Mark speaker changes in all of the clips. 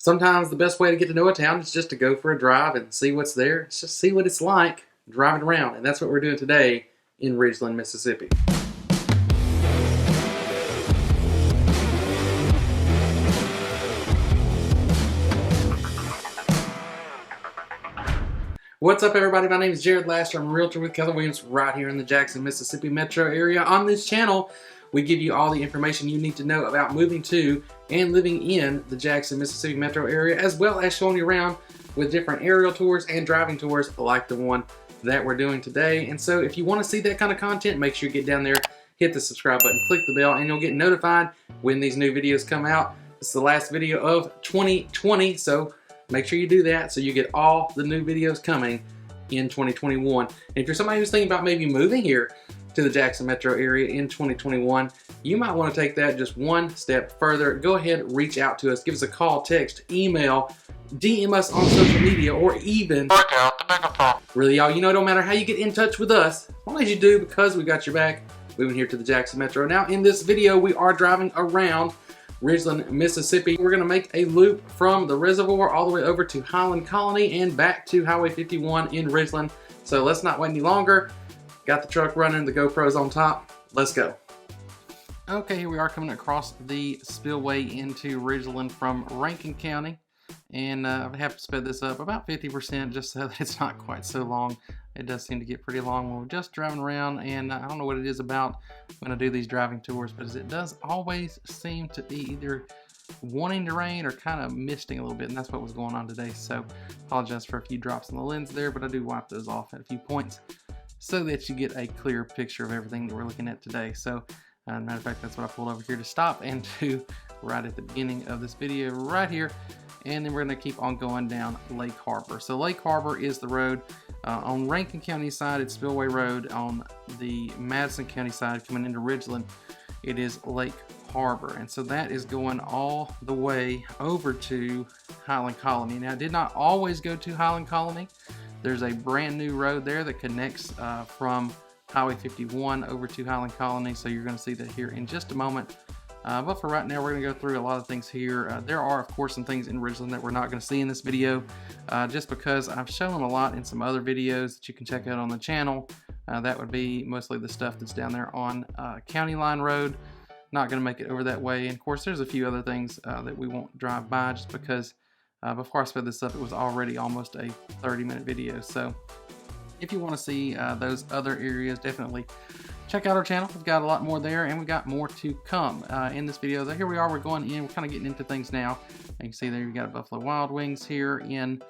Speaker 1: Sometimes the best way to get to know a town is just to go for a drive and see what's there. It's just see what it's like driving around. And that's what we're doing today in Ridgeland, Mississippi. What's up, everybody? My name is Jared Laster. I'm a realtor with Keller Williams right here in the Jackson, Mississippi metro area. On this channel, we give you all the information you need to know about moving to and living in the Jackson, Mississippi metro area, as well as showing you around with different aerial tours and driving tours like the one that we're doing today. And so if you want to see that kind of content, make sure you get down there, hit the subscribe button, click the bell, and you'll get notified when these new videos come out. It's the last video of 2020, so make sure you do that so you get all the new videos coming in 2021. And if you're somebody who's thinking about maybe moving here to the Jackson metro area in 2021, you might want to take that just one step further. Go ahead, reach out to us, give us a call, text, email, DM us on social media, or even work out the megaphone. Really, y'all, you know, no matter how you get in touch with us, as long as you do, because we got your back, moving here to the Jackson metro. Now, in this video, we are driving around Ridgeland, Mississippi. We're gonna make a loop from the reservoir all the way over to Highland Colony and back to Highway 51 in Ridgeland. So let's not wait any longer. Got the truck running, the GoPro's on top. Let's go. Okay, here we are coming across the Spillway into Ridgeland from Rankin County. And I have to speed this up about 50% just so that it's not quite so long. It does seem to get pretty long when we're just driving around, and I don't know what it is about when I do these driving tours, but it does always seem to be either wanting to rain or kind of misting a little bit, and that's what was going on today. So apologize for a few drops in the lens there, but I do wipe those off at a few points so that you get a clear picture of everything that we're looking at today. So matter of fact, that's what I pulled over here to stop and do right at the beginning of this video right here. And then we're going to keep on going down Lake Harbor. So Lake Harbor is the road. On Rankin County side, it's Spillway Road. On the Madison County side, coming into Ridgeland, it is Lake Harbor. And so that is going all the way over to Highland Colony. Now, I did not always go to Highland Colony. There's a brand new road there that connects from Highway 51 over to Highland Colony. So you're going to see that here in just a moment. But for right now, we're going to go through a lot of things here. There are, of course, some things in Ridgeland that we're not going to see in this video, just because I've shown them a lot in some other videos that you can check out on the channel. That would be mostly the stuff that's down there on County Line Road. Not going to make it over that way. And, of course, there's a few other things that we won't drive by just because before I sped this up, it was already almost a 30-minute video. So if you want to see those other areas, definitely check out our channel. We've got a lot more there, and we got more to come in this video. So here we are, we're going in, we're kind of getting into things now. You can see there you've got a Buffalo Wild Wings here in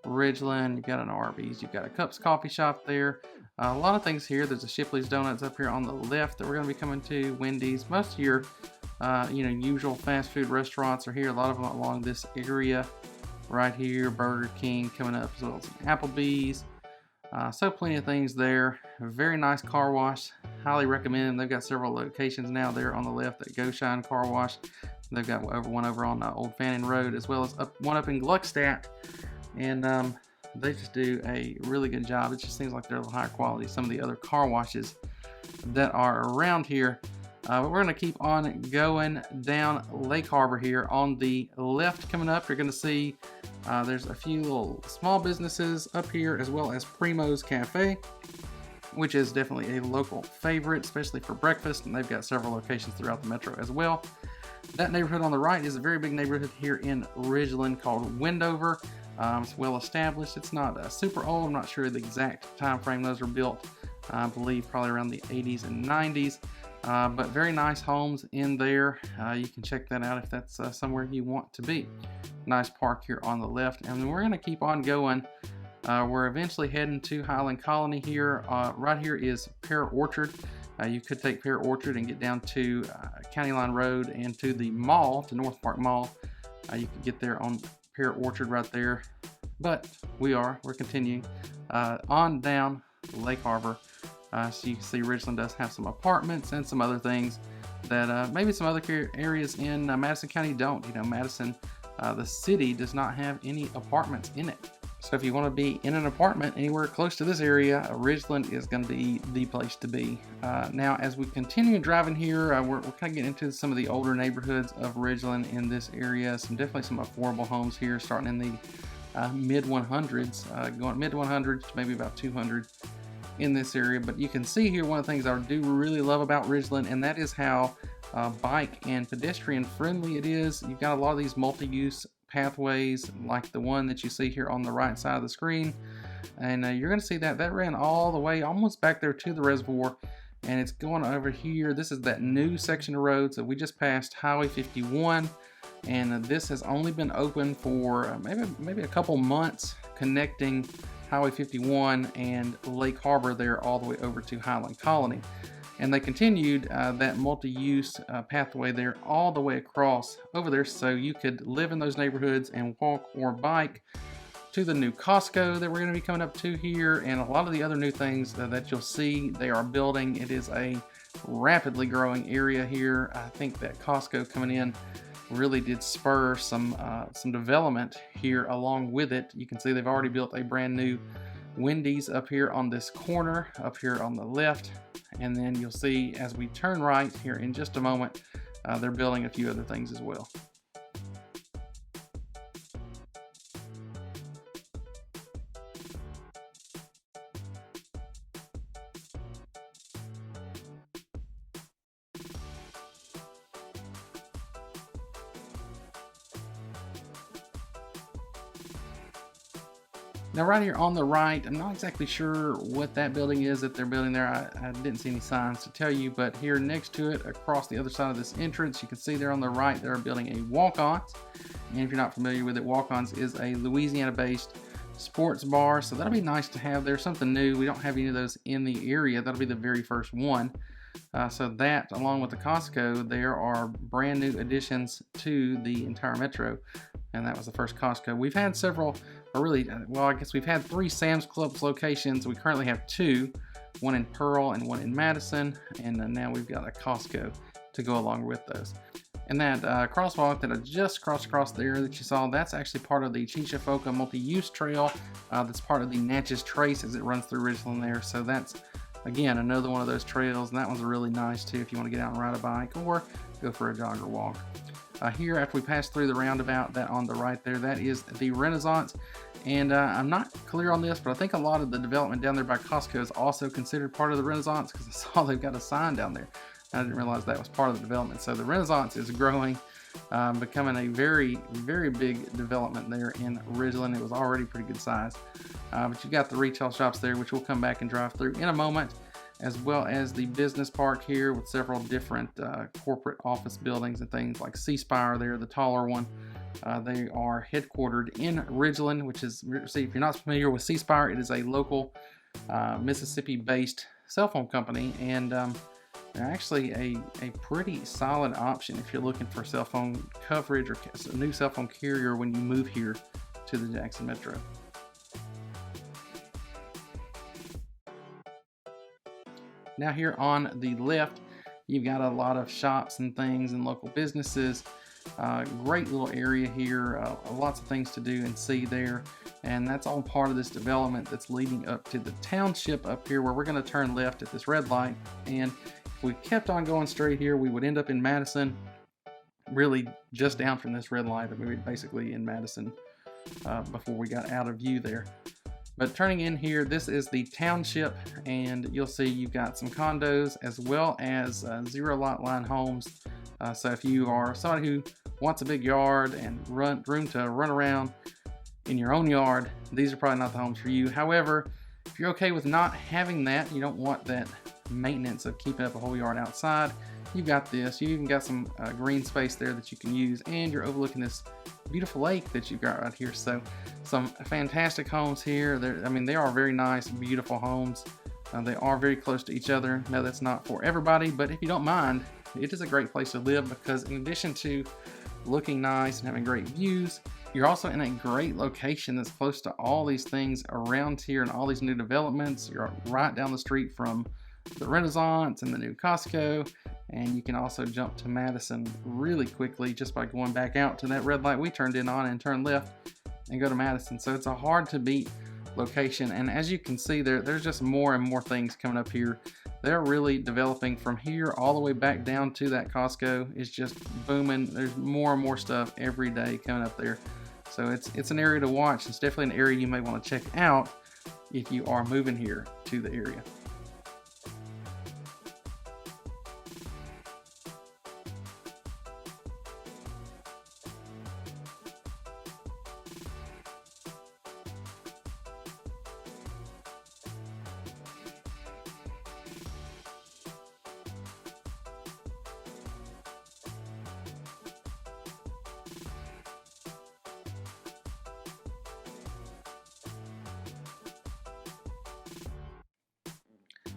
Speaker 1: Ridgeland. You've got an Arby's, you've got a Cups Coffee Shop there. A lot of things here. There's a Shipley's Donuts up here on the left that we're going to be coming to. Wendy's. Most of your usual fast food restaurants are here. A lot of them along this area right here. Burger King coming up, as well as Applebee's. So plenty of things there. A very nice car wash. Highly recommend them. They've got several locations now there on the left at Go Shine Car Wash. They've got one over on Old Fannin Road, as well as one up in Gluckstadt. And they just do a really good job. It just seems like they're a little higher quality. Some of the other car washes that are around here. But we're going to keep on going down Lake Harbor here. On the left coming up, you're going to see there's a few little small businesses up here, as well as Primo's Cafe, which is definitely a local favorite, especially for breakfast, and they've got several locations throughout the metro as well. That neighborhood on the right is a very big neighborhood here in Ridgeland called Wendover. It's well established. It's not super old. I'm not sure the exact time frame those were built. I believe probably around the 80s and 90s. But very nice homes in there. You can check that out if that's somewhere you want to be. Nice park here on the left. And then we're going to keep on going. We're eventually heading to Highland Colony here. Right here is Pear Orchard. You could take Pear Orchard and get down to County Line Road and to the mall, to North Park Mall. You can get there on Pear Orchard right there. But we're continuing on down Lake Harbor. So you can see Ridgeland does have some apartments and some other things that maybe some other areas in Madison County don't. You know, Madison, the city does not have any apartments in it. So if you want to be in an apartment anywhere close to this area, Ridgeland is going to be the place to be. Now, as we continue driving here, we're kind of getting into some of the older neighborhoods of Ridgeland in this area. Definitely some affordable homes here, starting in the mid 100s, going mid 100s to maybe about 200 in this area. But you can see here one of the things I do really love about Ridgeland, and that is how bike and pedestrian friendly it is. You've got a lot of these multi-use pathways like the one that you see here on the right side of the screen, and you're going to see that ran all the way almost back there to the reservoir, and it's going over here. This is that new section of road. So we just passed Highway 51, and this has only been open for maybe a couple months, connecting Highway 51 and Lake Harbor there all the way over to Highland Colony. And they continued that multi-use pathway there all the way across over there, so you could live in those neighborhoods and walk or bike to the new Costco that we're going to be coming up to here, and a lot of the other new things that you'll see they are building. It is a rapidly growing area here. I think that Costco coming in really did spur some development here along with it. You can see they've already built a brand new Wendy's up here on this corner, up here on the left. And then you'll see as we turn right here in just a moment, they're building a few other things as well. Now right here on the right, I'm not exactly sure what that building is that they're building there. I didn't see any signs to tell you, but here next to it, across the other side of this entrance, you can see there on the right, they're building a Walk-Ons. And if you're not familiar with it, Walk-Ons is a Louisiana-based sports bar, so that'll be nice to have there, something new. We don't have any of those in the area. That'll be the very first one. So that, along with the Costco, there are brand new additions to the entire metro, and that was the first Costco. We've had several, or really, well, I guess we've had 3 Sam's Club locations. We currently have 2, one in Pearl and one in Madison, and now we've got a Costco to go along with those. And that crosswalk that I just crossed across there that you saw, that's actually part of the Chichafoka multi-use trail. That's part of the Natchez Trace as it runs through Ridgeland there. So that's, again, another one of those trails, and that one's really nice too if you want to get out and ride a bike or go for a jog or walk. Here, after we pass through the roundabout, that on the right there, that is the Renaissance. And I'm not clear on this, but I think a lot of the development down there by Costco is also considered part of the Renaissance, because I saw they've got a sign down there. I didn't realize that was part of the development. So the Renaissance is growing, becoming a very, very big development there in Ridgeland. It was already pretty good size. But you've got the retail shops there, which we'll come back and drive through in a moment, as well as the business park here with several different corporate office buildings and things like C-Spire there, the taller one. They are headquartered in Ridgeland, which is, see, if you're not familiar with C-Spire, it is a local Mississippi-based cell phone company, and they're actually a pretty solid option if you're looking for cell phone coverage or a new cell phone carrier when you move here to the Jackson Metro. Now here on the left, you've got a lot of shops and things and local businesses. Great little area here, lots of things to do and see there, and that's all part of this development that's leading up to the Township up here, where we're going to turn left at this red light. And if we kept on going straight here, we would end up in Madison, really just down from this red light. We were basically in Madison before we got out of view there. But turning in here, this is the Township, and you'll see you've got some condos as well as 0 lot line homes. So if you are somebody who wants a big yard and room to run around in your own yard, these are probably not the homes for you. However, if you're okay with not having that, you don't want that maintenance of keeping up a whole yard outside, you've got this. You even got some green space there that you can use, and you're overlooking this beautiful lake that you've got right here. So some fantastic homes here. They are very nice, beautiful homes. They are very close to each other. Now, that's not for everybody, but if you don't mind, it is a great place to live, because in addition to looking nice and having great views, you're also in a great location that's close to all these things around here and all these new developments. You're right down the street from the Renaissance and the new Costco, and you can also jump to Madison really quickly just by going back out to that red light we turned in on and turn left and go to Madison. So it's a hard to beat location, and as you can see there's just more and more things coming up here. They're really developing from here all the way back down to that Costco. It's just booming. There's more and more stuff every day coming up there. So it's an area to watch. It's definitely an area you may want to check out if you are moving here to the area.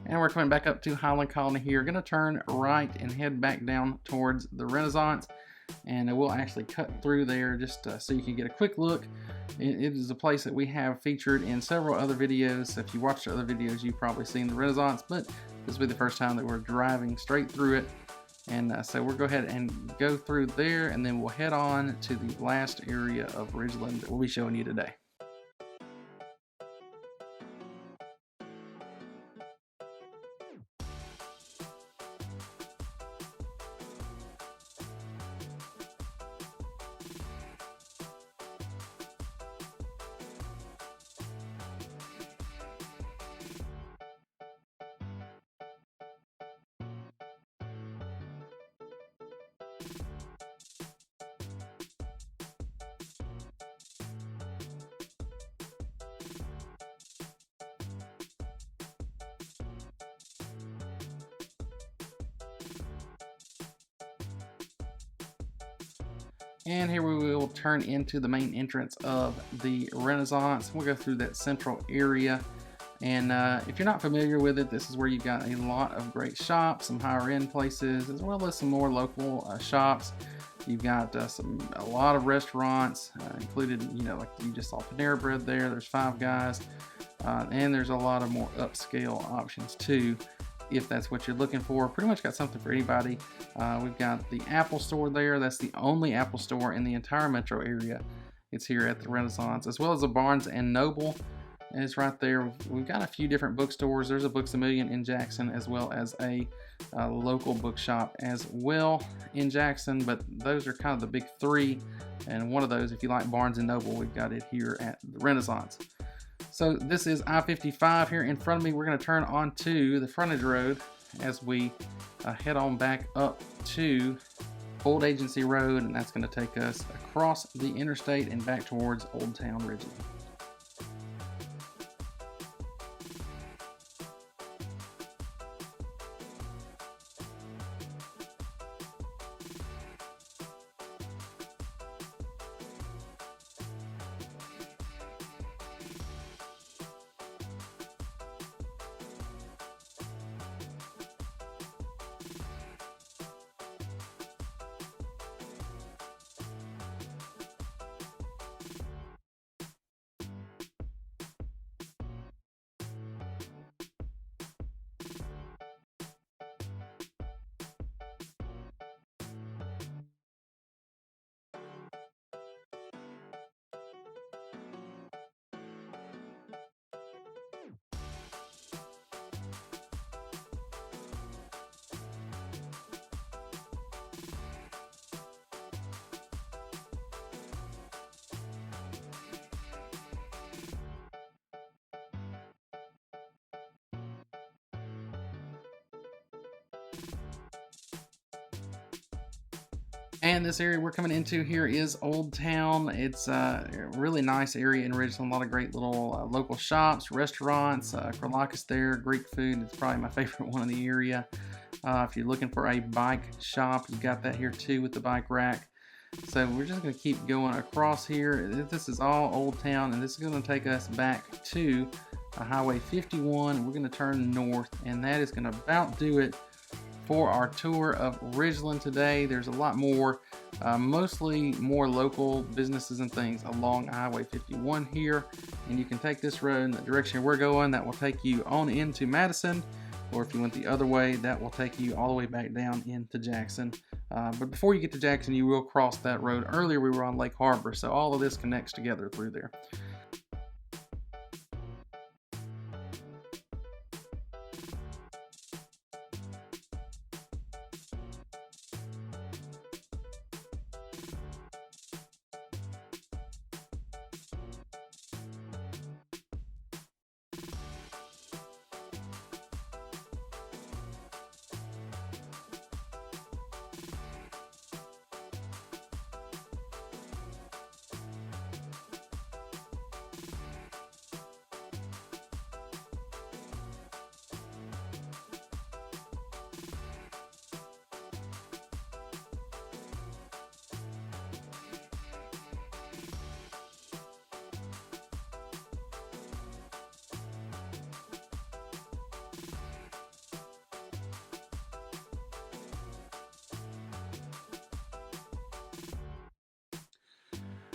Speaker 1: And we're coming back up to Highland Colony here. Gonna turn right and head back down towards the Renaissance, and we'll actually cut through there just so you can get a quick look. It is a place that we have featured in several other videos. So if you watched other videos, you've probably seen the Renaissance, but this will be the first time that we're driving straight through it. And so we'll go ahead and go through there, and then we'll head on to the last area of Ridgeland that we'll be showing you today. And here we will turn into the main entrance of the Renaissance. We'll go through that central area. And if you're not familiar with it, this is where you've got a lot of great shops, some higher end places, as well as some more local shops. You've got a lot of restaurants, included, you know, like you just saw Panera Bread there. There's Five Guys, and there's a lot of more upscale options too, if that's what you're looking for. Pretty much got something for anybody. We've got the Apple store there. That's the only Apple store in the entire metro area. It's here at the Renaissance, as well as a Barnes and Noble. And it's right there. We've got a few different bookstores. There's a Books A Million in Jackson, as well as a local bookshop as well in Jackson. But those are kind of the big three. And one of those, if you like Barnes and Noble, we've got it here at the Renaissance. So this is I-55 here in front of me. We're going to turn onto the frontage road as we head on back up to Old Agency Road, and that's going to take us across the interstate and back towards Old Town Ridgeland. And this area we're coming into here is Old Town. It's a really nice area in Ridgeland. A lot of great little local shops, restaurants, Kralakis there, Greek food. It's probably my favorite one in the area. If you're looking for a bike shop, you've got that here too with the bike rack. So we're just going to keep going across here. This is all Old Town, and this is going to take us back to Highway 51. We're going to turn north, and that is going to about do it for our tour of Ridgeland today. There's a lot more, mostly more local businesses and things along Highway 51 here, and you can take this road in the direction we're going. That will take you on into Madison, or if you went the other way, that will take you all the way back down into Jackson. But before you get to Jackson, you will cross that road. Earlier we were on Lake Harbor, so all of this connects together through there.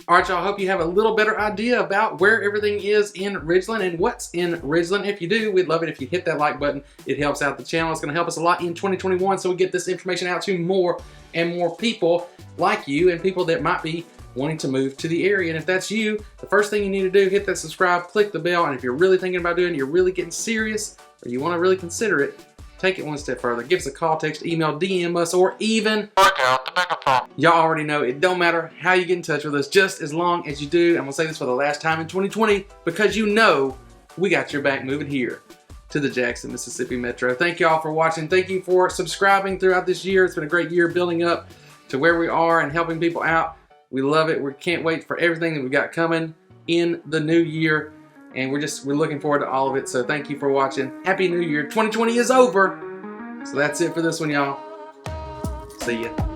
Speaker 1: All right, y'all, hope you have a little better idea about where everything is in Ridgeland and what's in Ridgeland. If you do, we'd love it if you hit that like button. It helps out the channel. It's going to help us a lot in 2021, so we get this information out to more and more people like you and people that might be wanting to move to the area. And if that's you, the first thing you need to do, hit that subscribe, click the bell, and if you're really thinking about doing it, you're really getting serious, or you want to really consider it, take it one step further. Give us a call, text, email, DM us, or even work out the megaphone. Y'all already know it don't matter how you get in touch with us, just as long as you do. I'm gonna say this for the last time in 2020 because you know we got your back moving here to the Jackson, Mississippi Metro. Thank y'all for watching. Thank you for subscribing throughout this year. It's been a great year building up to where we are and helping people out. We love it. We can't wait for everything that we got coming in the new year. And we're looking forward to all of it. So thank you for watching. Happy New Year. 2020 is over. So that's it for this one, y'all. See ya.